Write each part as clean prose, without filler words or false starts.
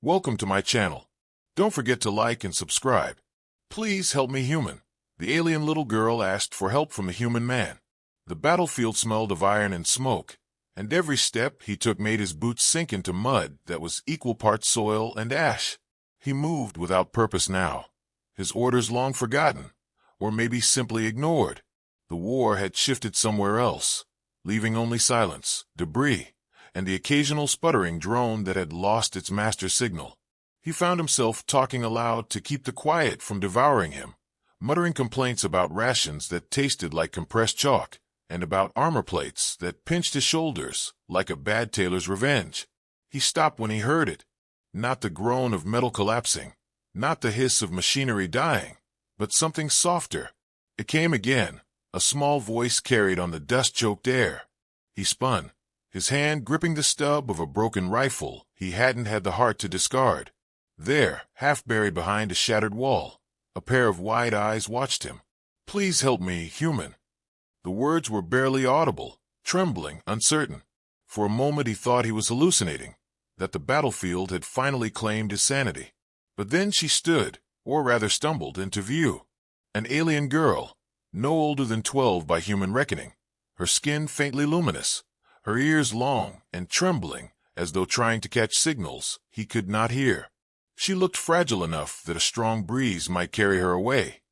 Welcome to my channel. Don't forget to like and subscribe. Please help me, human. The alien little girl asked for help from the human man. The battlefield smelled of iron and smoke, and every step he took made his boots sink into mud that was equal parts soil and ash. He moved without purpose now, his orders long forgotten, or maybe simply ignored. The war had shifted somewhere else, leaving only silence, debris, and the occasional sputtering drone that had lost its master signal. He found himself talking aloud to keep the quiet from devouring him, muttering complaints about rations that tasted like compressed chalk, and about armor plates that pinched his shoulders like a bad tailor's revenge. He stopped when he heard it. Not the groan of metal collapsing, not the hiss of machinery dying, but something softer. It came again, a small voice carried on the dust-choked air. He spun, his hand gripping the stub of a broken rifle he hadn't had the heart to discard. There, half buried behind a shattered wall, a pair of wide eyes watched him. "Please help me, human." The words were barely audible, trembling, uncertain. For a moment he thought he was hallucinating, that the battlefield had finally claimed his sanity. But then she stood, or rather stumbled, into view. An alien girl, no older than 12 by human reckoning, her skin faintly luminous, her ears long and trembling as though trying to catch signals he could not hear. She looked fragile enough that a strong breeze might carry her away,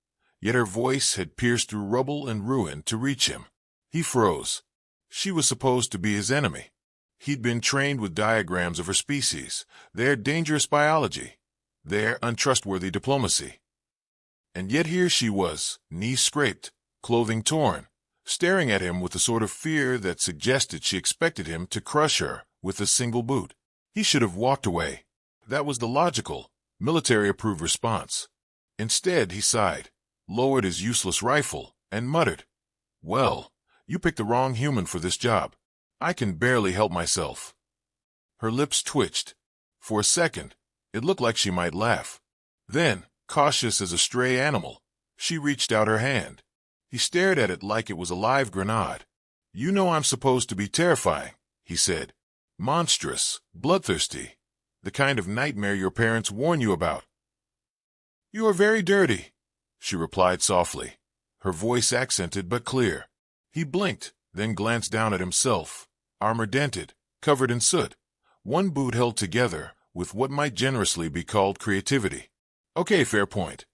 yet her voice had pierced through rubble and ruin to reach him. He froze. She was supposed to be his enemy. He'd been trained with diagrams of her species, their dangerous biology, their untrustworthy diplomacy. And yet here she was, knees scraped, clothing torn, staring at him with a sort of fear that suggested she expected him to crush her with a single boot. He should have walked away. That was the logical, military-approved response. Instead, he sighed, lowered his useless rifle, and muttered, "Well, you picked the wrong human for this job. I can barely help myself." Her lips twitched. For a second, it looked like she might laugh. Then, cautious as a stray animal, she reached out her hand. He stared at it like it was a live grenade. "You know I'm supposed to be terrifying," he said. "Monstrous, bloodthirsty, the kind of nightmare your parents warn you about." "You are very dirty," she replied softly, her voice accented but clear. He blinked, then glanced down at himself, armor-dented, covered in soot, one boot held together with what might generously be called creativity. "Okay, fair point."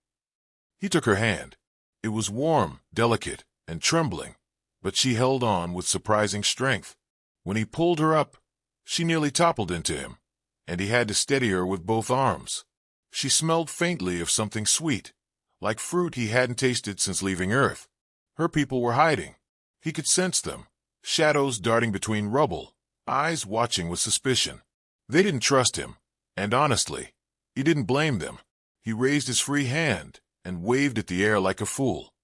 He took her hand. It was warm, delicate, and trembling, but she held on with surprising strength. When he pulled her up, she nearly toppled into him, and he had to steady her with both arms. She smelled faintly of something sweet, like fruit he hadn't tasted since leaving Earth. Her people were hiding. He could sense them, shadows darting between rubble, eyes watching with suspicion. They didn't trust him, and honestly, he didn't blame them. He raised his free hand and waved at the air like a fool.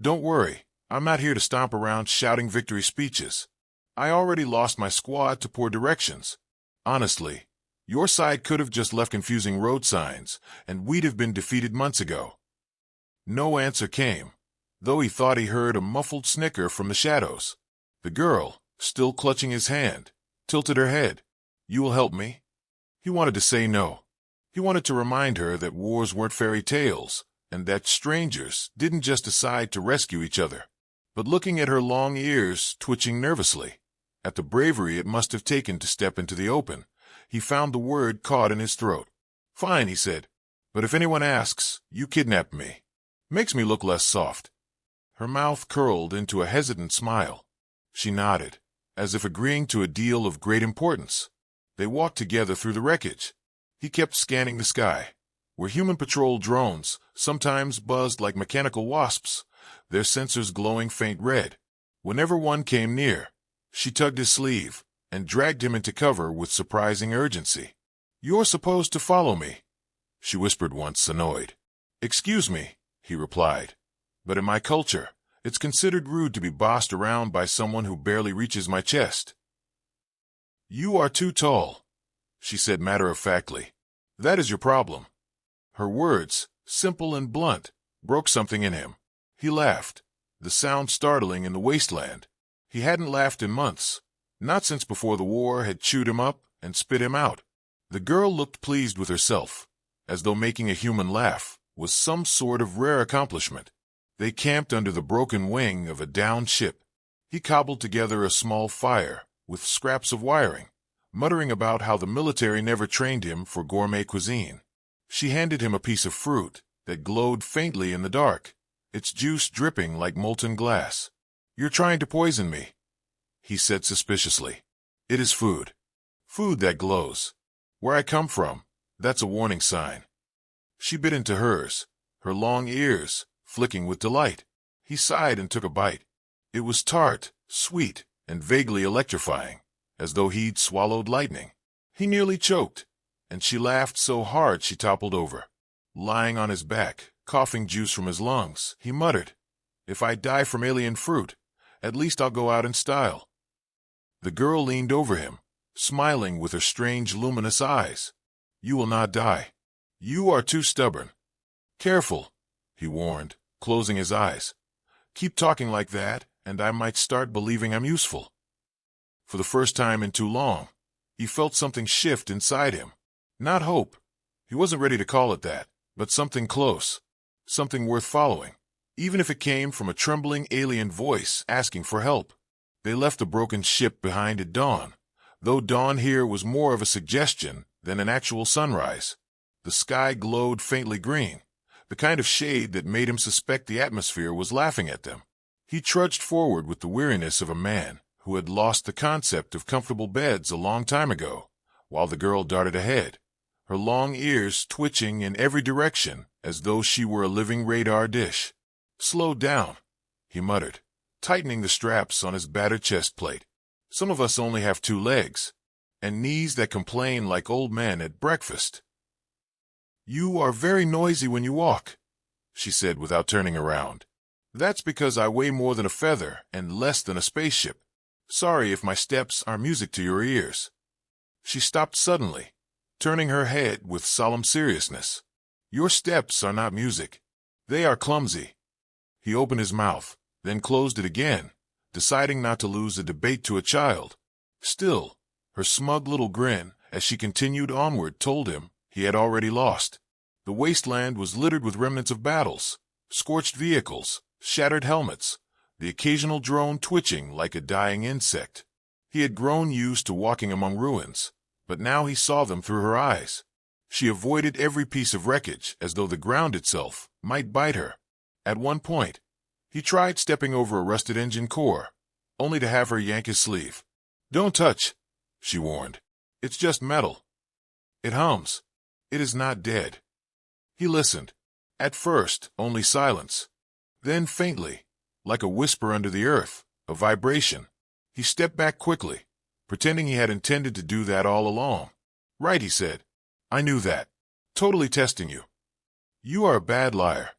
"Don't worry, I'm not here to stomp around shouting victory speeches. I already lost my squad to poor directions. Honestly, your side could have just left confusing road signs, and we'd have been defeated months ago." No answer came, though he thought he heard a muffled snicker from the shadows. The girl, still clutching his hand, tilted her head. "You will help me?" He wanted to say no. He wanted to remind her that wars weren't fairy tales, and that strangers didn't just decide to rescue each other. But looking at her long ears twitching nervously, at the bravery it must have taken to step into the open, he found the word caught in his throat. "Fine," he said. "But if anyone asks, you kidnapped me. Makes me look less soft." Her mouth curled into a hesitant smile. She nodded, as if agreeing to a deal of great importance. They walked together through the wreckage. He kept scanning the sky, where human patrol drones sometimes buzzed like mechanical wasps, their sensors glowing faint red. Whenever one came near, she tugged his sleeve and dragged him into cover with surprising urgency. "You're supposed to follow me," she whispered once, annoyed. "Excuse me," he replied, "but in my culture, it's considered rude to be bossed around by someone who barely reaches my chest." "You are too tall," she said matter-of-factly. "That is your problem." Her words, simple and blunt, broke something in him. He laughed, the sound startling in the wasteland. He hadn't laughed in months, not since before the war had chewed him up and spit him out. The girl looked pleased with herself, as though making a human laugh was some sort of rare accomplishment. They camped under the broken wing of a downed ship. He cobbled together a small fire with scraps of wiring, muttering about how the military never trained him for gourmet cuisine. She handed him a piece of fruit that glowed faintly in the dark, its juice dripping like molten glass. "You're trying to poison me," he said suspiciously. "It is food. Food that glows. Where I come from, that's a warning sign." She bit into hers, her long ears flicking with delight. He sighed and took a bite. It was tart, sweet, and vaguely electrifying, as though he'd swallowed lightning. He nearly choked, and she laughed so hard she toppled over. Lying on his back, coughing juice from his lungs, he muttered, "If I die from alien fruit, at least I'll go out in style." The girl leaned over him, smiling with her strange luminous eyes. "You will not die. You are too stubborn." "Careful," he warned, closing his eyes. "Keep talking like that, and I might start believing I'm useful." For the first time in too long, he felt something shift inside him. Not hope. He wasn't ready to call it that, but something close. Something worth following, even if it came from a trembling alien voice asking for help. They left the broken ship behind at dawn, though dawn here was more of a suggestion than an actual sunrise. The sky glowed faintly green, the kind of shade that made him suspect the atmosphere was laughing at them. He trudged forward with the weariness of a man who had lost the concept of comfortable beds a long time ago, while the girl darted ahead, her long ears twitching in every direction as though she were a living radar dish. "Slow down," he muttered, tightening the straps on his battered chest plate. "Some of us only have 2 legs, and knees that complain like old men at breakfast." "You are very noisy when you walk," she said without turning around. "That's because I weigh more than a feather and less than a spaceship. Sorry if my steps are music to your ears." She stopped suddenly, turning her head with solemn seriousness. "Your steps are not music. They are clumsy." He opened his mouth, then closed it again, deciding not to lose a debate to a child. Still, her smug little grin as she continued onward told him he had already lost. The wasteland was littered with remnants of battles, scorched vehicles, shattered helmets, the occasional drone twitching like a dying insect. He had grown used to walking among ruins, but now he saw them through her eyes. She avoided every piece of wreckage as though the ground itself might bite her. At one point, he tried stepping over a rusted engine core, only to have her yank his sleeve. "Don't touch," she warned. "It's just metal. It hums. It is not dead." He listened. At first, only silence. Then faintly, like a whisper under the earth, a vibration. He stepped back quickly, pretending he had intended to do that all along. "Right," he said. "I knew that. Totally testing you." "You are a bad liar,"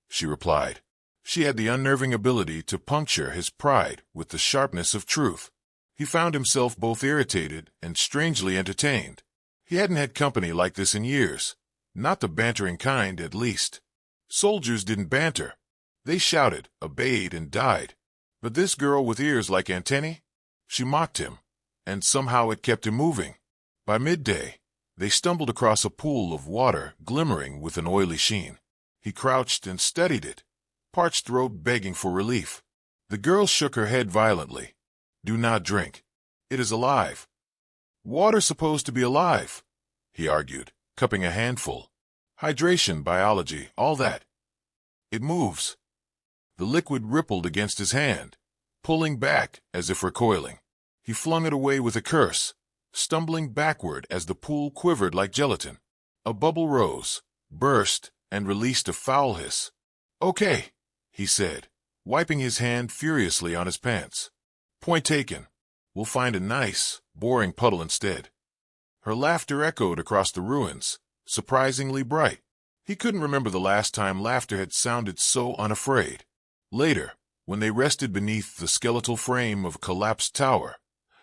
she replied. She had the unnerving ability to puncture his pride with the sharpness of truth. He found himself both irritated and strangely entertained. He hadn't had company like this in years. Not the bantering kind, at least. Soldiers didn't banter. They shouted, obeyed, and died. But this girl with ears like antennae? She mocked him, and somehow it kept him moving. By midday, they stumbled across a pool of water glimmering with an oily sheen. He crouched and studied it, parched throat begging for relief. The girl shook her head violently. "Do not drink. It is alive." "Water's supposed to be alive," he argued, cupping a handful. "Hydration, biology, all that." "It moves." The liquid rippled against his hand, pulling back as if recoiling. He flung it away with a curse, stumbling backward as the pool quivered like gelatin. A bubble rose, burst, and released a foul hiss. "Okay," he said, wiping his hand furiously on his pants. "Point taken. We'll find a nice, boring puddle instead." Her laughter echoed across the ruins, surprisingly bright. He couldn't remember the last time laughter had sounded so unafraid. Later, when they rested beneath the skeletal frame of a collapsed tower,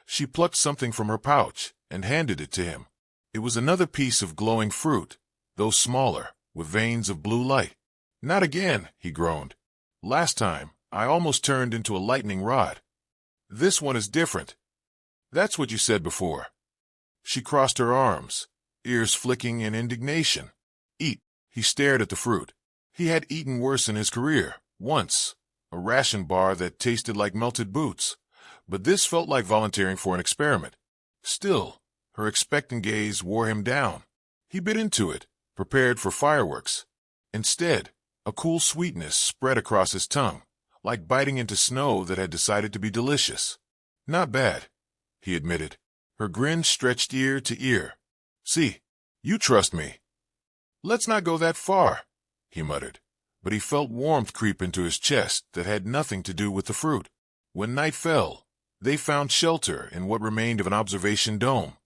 she plucked something from her pouch and handed it to him. It was another piece of glowing fruit, though smaller, with veins of blue light. "Not again," he groaned. "Last time, I almost turned into a lightning rod. This one is different." "That's what you said before." She crossed her arms, ears flicking in indignation. Eat. He stared at the fruit. He had eaten worse in his career, once, a ration bar that tasted like melted boots, but this felt like volunteering for an experiment. Still, her expectant gaze wore him down. He bit into it, prepared for fireworks. Instead, a cool sweetness spread across his tongue, like biting into snow that had decided to be delicious. Not bad, he admitted. Her grin stretched ear to ear. See, you trust me. Let's not go that far, he muttered, but he felt warmth creep into his chest that had nothing to do with the fruit. When night fell, they found shelter in what remained of an observation dome.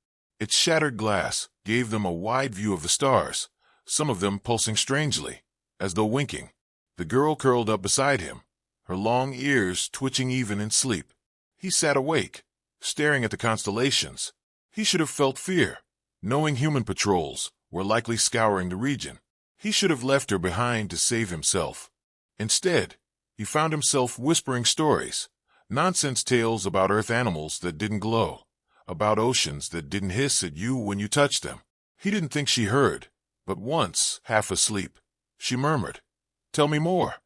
Its shattered glass gave them a wide view of the stars, some of them pulsing strangely, as though winking. The girl curled up beside him, her long ears twitching even in sleep. He sat awake, staring at the constellations. He should have felt fear, knowing human patrols were likely scouring the region. He should have left her behind to save himself. Instead, he found himself whispering stories, nonsense tales about earth animals that didn't glow, about oceans that didn't hiss at you when you touched them. He didn't think she heard, but once, half asleep, she murmured, "Tell me more."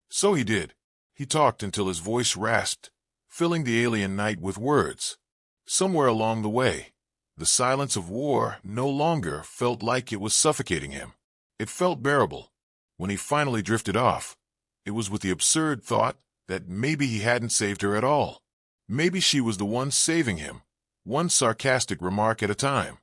So he did. He talked until his voice rasped, filling the alien night with words. Somewhere along the way, the silence of war no longer felt like it was suffocating him. It felt bearable. When he finally drifted off, it was with the absurd thought that maybe he hadn't saved her at all. Maybe she was the one saving him, one sarcastic remark at a time.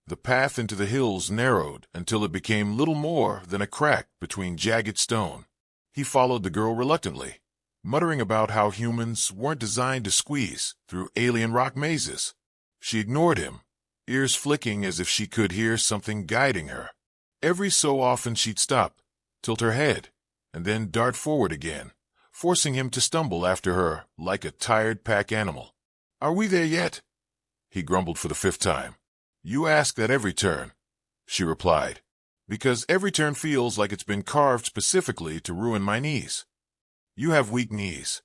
The path into the hills narrowed until it became little more than a crack between jagged stone. He followed the girl reluctantly, muttering about how humans weren't designed to squeeze through alien rock mazes. She ignored him, ears flicking as if she could hear something guiding her. Every so often she'd stop, tilt her head, and then dart forward again, forcing him to stumble after her like a tired pack animal. "Are we there yet?" he grumbled for the 5th time. "You ask that every turn," she replied, "because every turn feels like it's been carved specifically to ruin my knees. You have weak knees."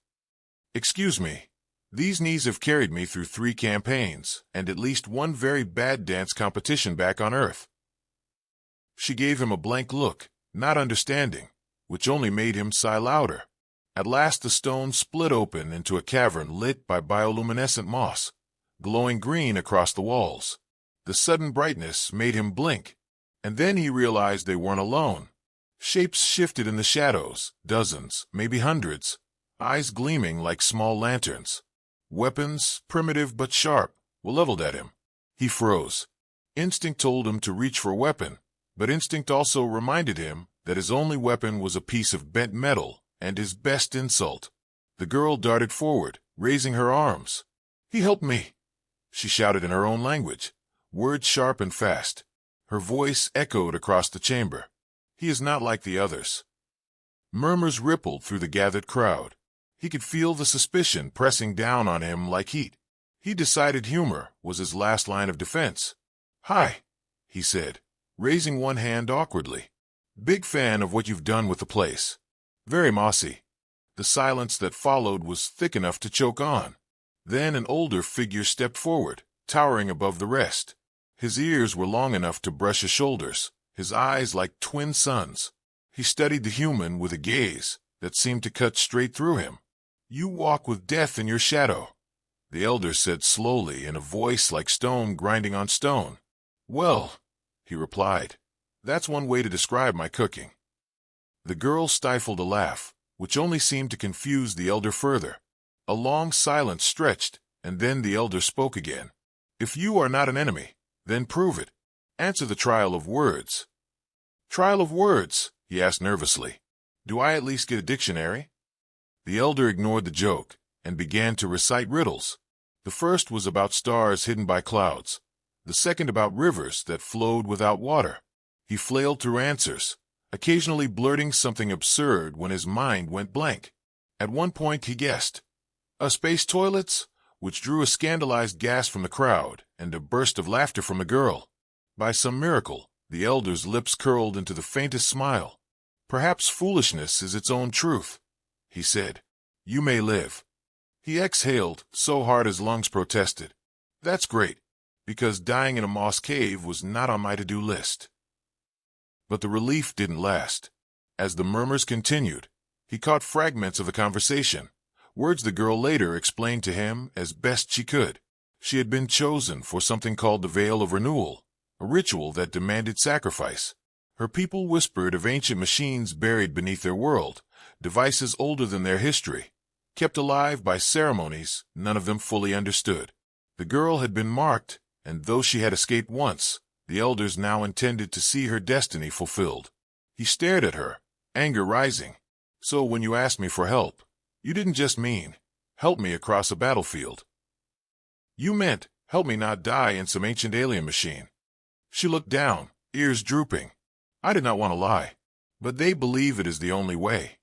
"Excuse me. These knees have carried me through 3 campaigns and at least one very bad dance competition back on Earth." She gave him a blank look, not understanding, which only made him sigh louder. At last the stone split open into a cavern lit by bioluminescent moss, glowing green across the walls. The sudden brightness made him blink, and then he realized they weren't alone. Shapes shifted in the shadows, dozens, maybe hundreds, eyes gleaming like small lanterns. Weapons, primitive but sharp, were leveled at him. He froze. Instinct told him to reach for a weapon, but instinct also reminded him that his only weapon was a piece of bent metal and his best insult. The girl darted forward, raising her arms. "He helped me," she shouted in her own language, words sharp and fast. Her voice echoed across the chamber. "He is not like the others." Murmurs rippled through the gathered crowd. He could feel the suspicion pressing down on him like heat. He decided humor was his last line of defense. "Hi," he said, raising one hand awkwardly. "Big fan of what you've done with the place. Very mossy." The silence that followed was thick enough to choke on. Then an older figure stepped forward, towering above the rest. His ears were long enough to brush his shoulders, his eyes like twin suns. He studied the human with a gaze that seemed to cut straight through him. "You walk with death in your shadow," the elder said slowly in a voice like stone grinding on stone. "Well," he replied, "that's one way to describe my cooking." The girl stifled a laugh, which only seemed to confuse the elder further. A long silence stretched, and then the elder spoke again. "If you are not an enemy, then prove it. Answer the trial of words." "Trial of words?" he asked nervously. "Do I at least get a dictionary?" The elder ignored the joke and began to recite riddles. The first was about stars hidden by clouds, the second about rivers that flowed without water. He flailed through answers, occasionally blurting something absurd when his mind went blank. At one point he guessed, space toilets, which drew a scandalized gasp from the crowd and a burst of laughter from the girl. By some miracle, the elder's lips curled into the faintest smile. "Perhaps foolishness is its own truth," he said. "You may live." He exhaled so hard his lungs protested. "That's great. because dying in a moss cave was not on my to-do list. But the relief didn't last. As the murmurs continued, he caught fragments of the conversation, words the girl later explained to him as best she could. She had been chosen for something called the Veil of Renewal, a ritual that demanded sacrifice. Her people whispered of ancient machines buried beneath their world, devices older than their history, kept alive by ceremonies none of them fully understood. The girl had been marked, and though she had escaped once, the elders now intended to see her destiny fulfilled. He stared at her, anger rising. So when you asked me for help, you didn't just mean, help me across a battlefield. You meant, help me not die in some ancient alien machine. She looked down, ears drooping. I did not want to lie, but they believe it is the only way.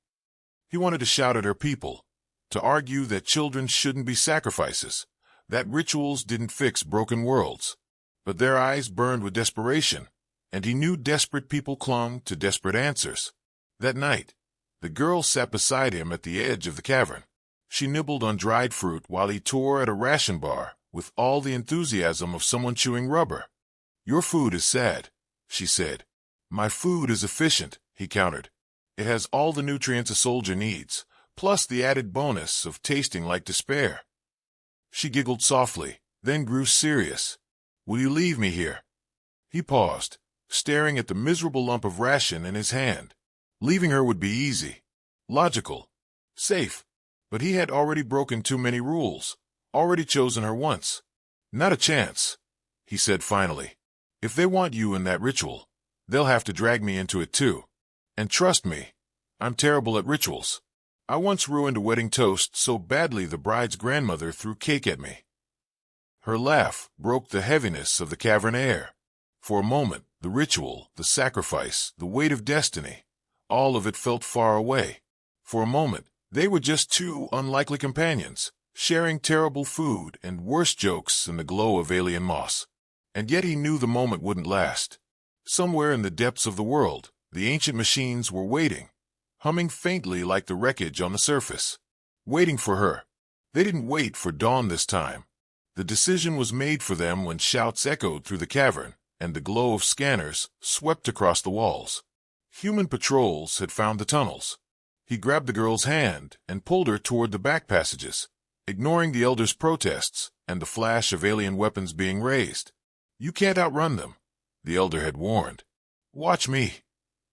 He wanted to shout at her people, to argue that children shouldn't be sacrifices, that rituals didn't fix broken worlds. But their eyes burned with desperation, and he knew desperate people clung to desperate answers. That night, the girl sat beside him at the edge of the cavern. She nibbled on dried fruit while he tore at a ration bar with all the enthusiasm of someone chewing rubber. Your food is sad, she said. My food is efficient, he countered. It has all the nutrients a soldier needs, plus the added bonus of tasting like despair. She giggled softly, then grew serious. Will you leave me here? He paused, staring at the miserable lump of ration in his hand. Leaving her would be easy, logical, safe, but he had already broken too many rules, already chosen her once. Not a chance, he said finally. If they want you in that ritual, they'll have to drag me into it too. And trust me, I'm terrible at rituals. I once ruined a wedding toast so badly the bride's grandmother threw cake at me. Her laugh broke the heaviness of the cavern air. For a moment, the ritual, the sacrifice, the weight of destiny, all of it felt far away. For a moment, they were just two unlikely companions, sharing terrible food and worse jokes in the glow of alien moss. And yet he knew the moment wouldn't last. Somewhere in the depths of the world, the ancient machines were waiting, humming faintly like the wreckage on the surface. Waiting for her. They didn't wait for dawn this time. The decision was made for them when shouts echoed through the cavern, and the glow of scanners swept across the walls. Human patrols had found the tunnels. He grabbed the girl's hand and pulled her toward the back passages, ignoring the elders' protests and the flash of alien weapons being raised. You can't outrun them, the elder had warned. Watch me,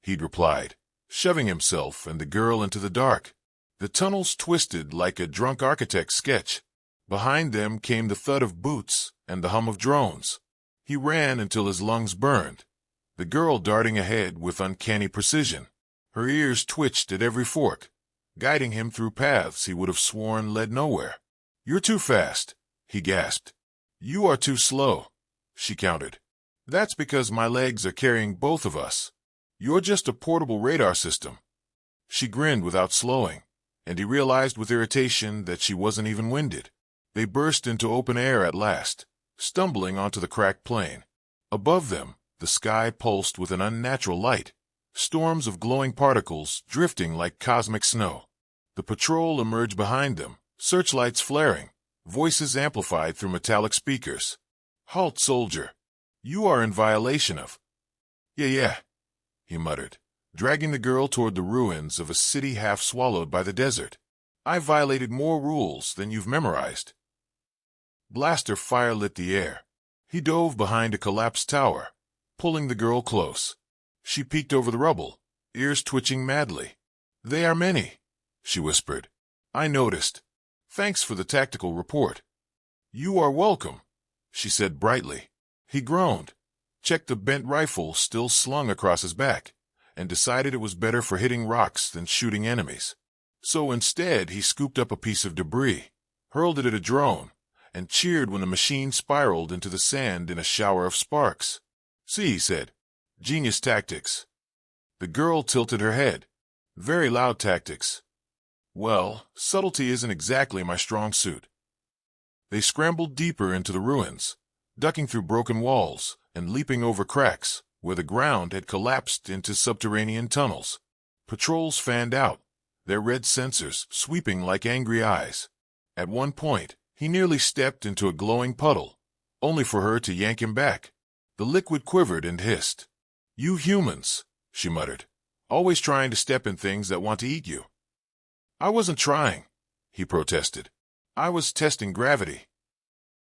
he'd replied, shoving himself and the girl into the dark. The tunnels twisted like a drunk architect's sketch. Behind them came the thud of boots and the hum of drones. He ran until his lungs burned, the girl darting ahead with uncanny precision. Her ears twitched at every fork, guiding him through paths he would have sworn led nowhere. You're too fast, he gasped. You are too slow, she countered. That's because my legs are carrying both of us. You're just a portable radar system. She grinned without slowing, and he realized with irritation that she wasn't even winded. They burst into open air at last, stumbling onto the cracked plain. Above them, the sky pulsed with an unnatural light, storms of glowing particles drifting like cosmic snow. The patrol emerged behind them, searchlights flaring, voices amplified through metallic speakers. Halt, soldier. You are in violation of... Yeah, he muttered, dragging the girl toward the ruins of a city half swallowed by the desert. I violated more rules than you've memorized. Blaster fire lit the air. He dove behind a collapsed tower, pulling the girl close. She peeked over the rubble, ears twitching madly. They are many, she whispered. I noticed. Thanks for the tactical report. You are welcome, she said brightly. He groaned, checked the bent rifle still slung across his back, and decided it was better for hitting rocks than shooting enemies. So instead he scooped up a piece of debris, hurled it at a drone, and cheered when the machine spiraled into the sand in a shower of sparks. See, he said. Genius tactics. The girl tilted her head. Very loud tactics. Well, subtlety isn't exactly my strong suit. They scrambled deeper into the ruins, ducking through broken walls and leaping over cracks where the ground had collapsed into subterranean tunnels. Patrols fanned out, their red sensors sweeping like angry eyes. At one point, he nearly stepped into a glowing puddle, only for her to yank him back. The liquid quivered and hissed. "You humans," she muttered, "always trying to step in things that want to eat you." "I wasn't trying," he protested. "I was testing gravity."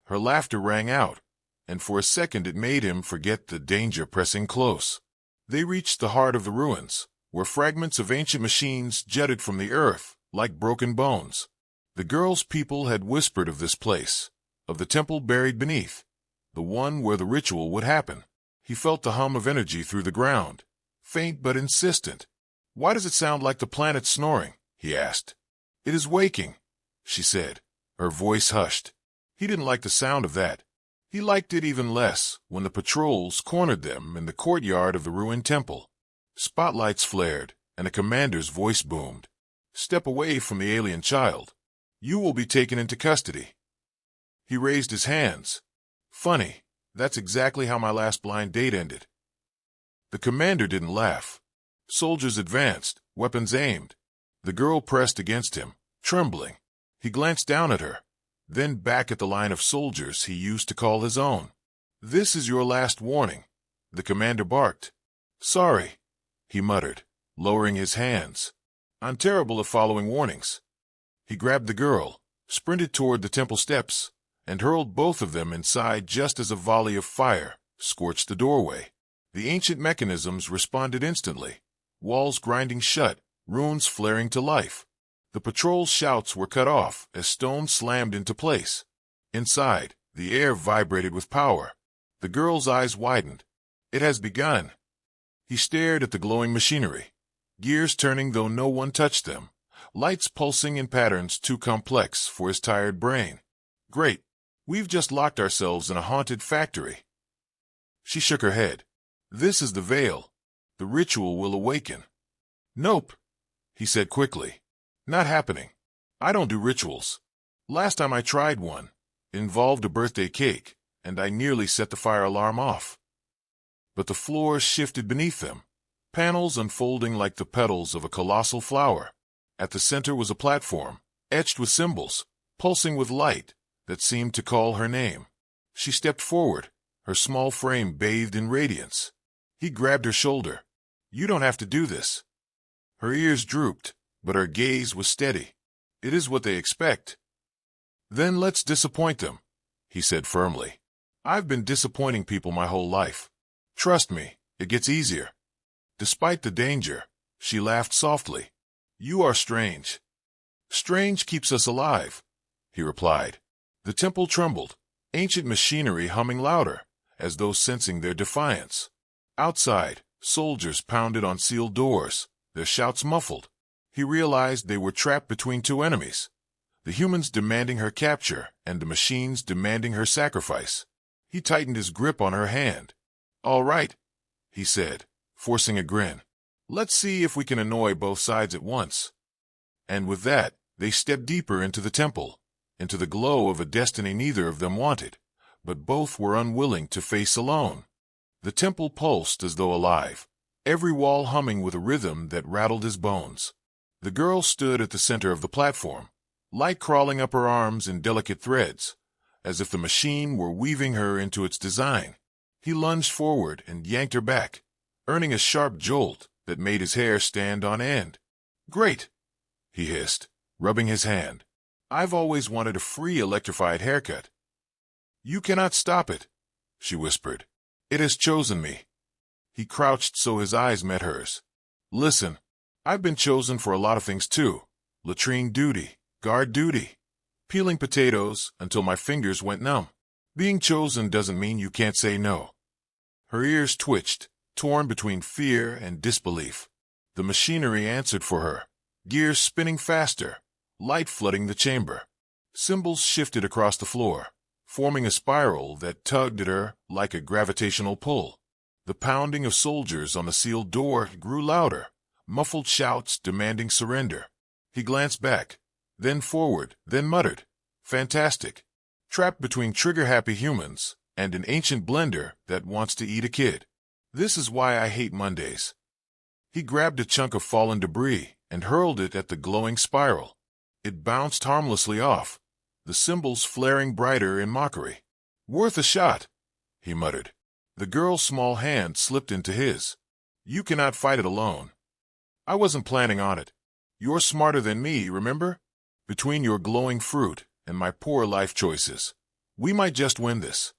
Her laughter rang out, and for a second it made him forget the danger pressing close. They reached the heart of the ruins, where fragments of ancient machines jutted from the earth like broken bones. The girl's people had whispered of this place, of the temple buried beneath, the one where the ritual would happen. He felt the hum of energy through the ground, faint but insistent. "Why does it sound like the planet snoring?" he asked. "It is waking," she said, her voice hushed. He didn't like the sound of that. He liked it even less when the patrols cornered them in the courtyard of the ruined temple. Spotlights flared, and a commander's voice boomed. "Step away from the alien child. You will be taken into custody." He raised his hands. "Funny, that's exactly how my last blind date ended." The commander didn't laugh. Soldiers advanced, weapons aimed. The girl pressed against him, trembling. He glanced down at her, then back at the line of soldiers he used to call his own. "This is your last warning," the commander barked. "Sorry," he muttered, lowering his hands. "I'm terrible at following warnings." He grabbed the girl, sprinted toward the temple steps, and hurled both of them inside just as a volley of fire scorched the doorway. The ancient mechanisms responded instantly, walls grinding shut, runes flaring to life. The patrol's shouts were cut off as stone slammed into place. Inside, the air vibrated with power. The girl's eyes widened. "It has begun." He stared at the glowing machinery, gears turning though no one touched them, lights pulsing in patterns too complex for his tired brain. "Great. We've just locked ourselves in a haunted factory." She shook her head. "This is the veil. The ritual will awaken." "Nope," he said quickly. "Not happening. I don't do rituals. Last time I tried one, it involved a birthday cake, and I nearly set the fire alarm off." But the floor shifted beneath them, panels unfolding like the petals of a colossal flower. At the center was a platform, etched with symbols, pulsing with light that seemed to call her name. She stepped forward, her small frame bathed in radiance. He grabbed her shoulder. "You don't have to do this." Her ears drooped, but her gaze was steady. "It is what they expect." "Then let's disappoint them," he said firmly. "I've been disappointing people my whole life. Trust me, it gets easier." Despite the danger, she laughed softly. "You are strange." "Strange keeps us alive," he replied. The temple trembled, ancient machinery humming louder, as though sensing their defiance. Outside, soldiers pounded on sealed doors, their shouts muffled. He realized they were trapped between two enemies, the humans demanding her capture and the machines demanding her sacrifice. He tightened his grip on her hand. "All right," he said, forcing a grin. "Let's see if we can annoy both sides at once." And with that, they stepped deeper into the temple, into the glow of a destiny neither of them wanted, but both were unwilling to face alone. The temple pulsed as though alive, every wall humming with a rhythm that rattled his bones. The girl stood at the center of the platform, light crawling up her arms in delicate threads, as if the machine were weaving her into its design. He lunged forward and yanked her back, earning a sharp jolt that made his hair stand on end. "Great," he hissed, rubbing his hand. "I've always wanted a free electrified haircut." "You cannot stop it," she whispered. "It has chosen me." He crouched so his eyes met hers. "Listen, I've been chosen for a lot of things too. Latrine duty, guard duty, peeling potatoes until my fingers went numb. Being chosen doesn't mean you can't say no." Her ears twitched, torn between fear and disbelief. The machinery answered for her, gears spinning faster, light flooding the chamber. Symbols shifted across the floor, forming a spiral that tugged at her like a gravitational pull. The pounding of soldiers on the sealed door grew louder, muffled shouts demanding surrender. He glanced back, then forward, then muttered, "Fantastic. Trapped between trigger-happy humans and an ancient blender that wants to eat a kid. This is why I hate Mondays." He grabbed a chunk of fallen debris and hurled it at the glowing spiral. It bounced harmlessly off, the symbols flaring brighter in mockery. Worth a shot, he muttered. The girl's small hand slipped into his. You cannot fight it alone. I wasn't planning on it. You're smarter than me, remember? Between your glowing fruit and my poor life choices, we might just win this.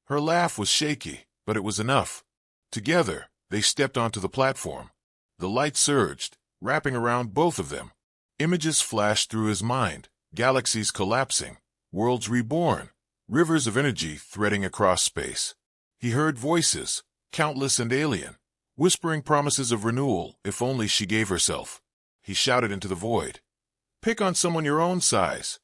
Her laugh was shaky, but it was enough. Together, they stepped onto the platform. The light surged, wrapping around both of them. Images flashed through his mind, galaxies collapsing, worlds reborn, rivers of energy threading across space. He heard voices, countless and alien, whispering promises of renewal if only she gave herself. He shouted into the void. Pick on someone your own size.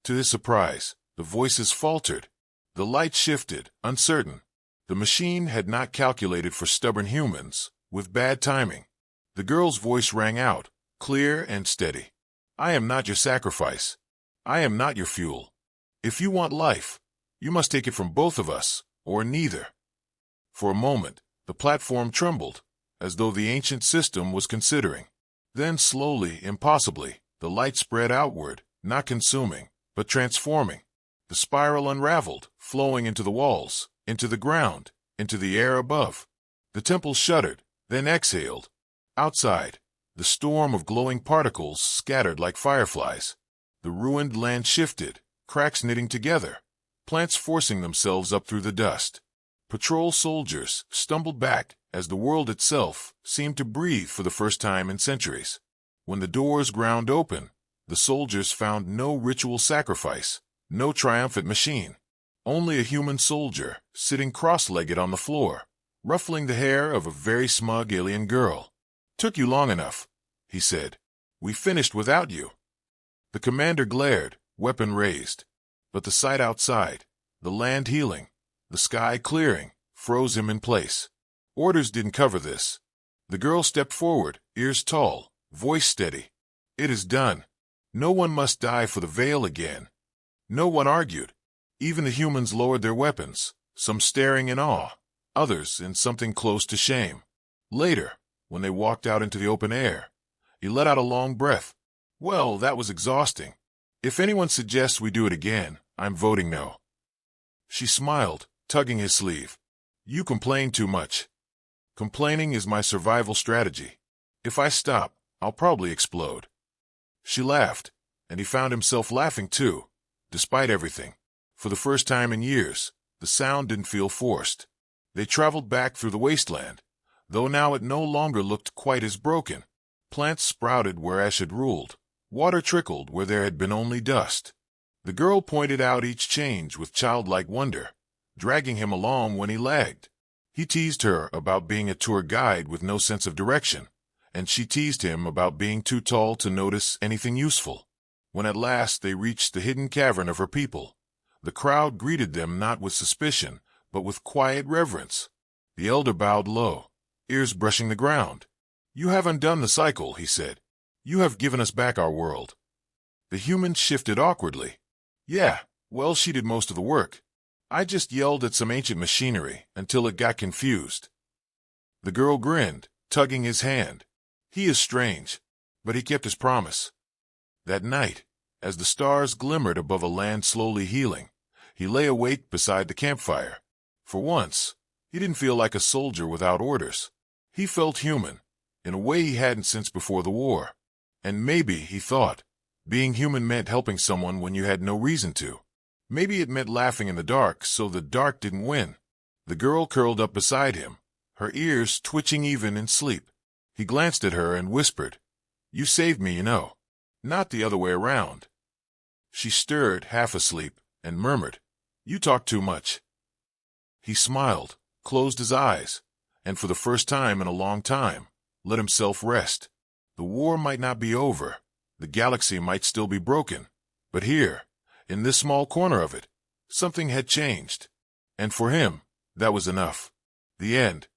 To his surprise, the voices faltered. The light shifted, uncertain. The machine had not calculated for stubborn humans, with bad timing. The girl's voice rang out, clear and steady. I am not your sacrifice. I am not your fuel. If you want life, you must take it from both of us, or neither. For a moment, the platform trembled, as though the ancient system was considering. Then slowly, impossibly, the light spread outward, not consuming, but transforming. The spiral unraveled, flowing into the walls, into the ground, into the air above. The temple shuddered, then exhaled. Outside, the storm of glowing particles scattered like fireflies. The ruined land shifted, cracks knitting together, plants forcing themselves up through the dust. Patrol soldiers stumbled back as the world itself seemed to breathe for the first time in centuries. When the doors ground open, the soldiers found no ritual sacrifice, no triumphant machine. Only a human soldier, sitting cross-legged on the floor, ruffling the hair of a very smug alien girl. Took you long enough, he said. We finished without you. The commander glared, weapon raised. But the sight outside, the land healing, the sky clearing, froze him in place. Orders didn't cover this. The girl stepped forward, ears tall, voice steady. It is done. No one must die for the veil again. No one argued. Even the humans lowered their weapons, some staring in awe, others in something close to shame. Later, when they walked out into the open air, he let out a long breath. Well, that was exhausting. If anyone suggests we do it again, I'm voting no. She smiled, tugging his sleeve. You complain too much. Complaining is my survival strategy. If I stop, I'll probably explode. She laughed, and he found himself laughing too, despite everything. For the first time in years, the sound didn't feel forced. They traveled back through the wasteland, though now it no longer looked quite as broken. Plants sprouted where ash had ruled. Water trickled where there had been only dust. The girl pointed out each change with childlike wonder, dragging him along when he lagged. He teased her about being a tour guide with no sense of direction, and she teased him about being too tall to notice anything useful. When at last they reached the hidden cavern of her people, the crowd greeted them not with suspicion, but with quiet reverence. The elder bowed low, ears brushing the ground. You have undone the cycle, he said. You have given us back our world. The humans shifted awkwardly. Yeah, well, she did most of the work. I just yelled at some ancient machinery until it got confused. The girl grinned, tugging his hand. He is strange, but he kept his promise. That night, as the stars glimmered above a land slowly healing, he lay awake beside the campfire. For once, he didn't feel like a soldier without orders. He felt human, in a way he hadn't since before the war. And maybe, he thought, being human meant helping someone when you had no reason to. Maybe it meant laughing in the dark so the dark didn't win. The girl curled up beside him, her ears twitching even in sleep. He glanced at her and whispered, You saved me, you know. Not the other way around. She stirred, half asleep, and murmured, You talk too much. He smiled, closed his eyes, and for the first time in a long time, let himself rest. The war might not be over, the galaxy might still be broken, but here, in this small corner of it, something had changed. And for him, that was enough. The end.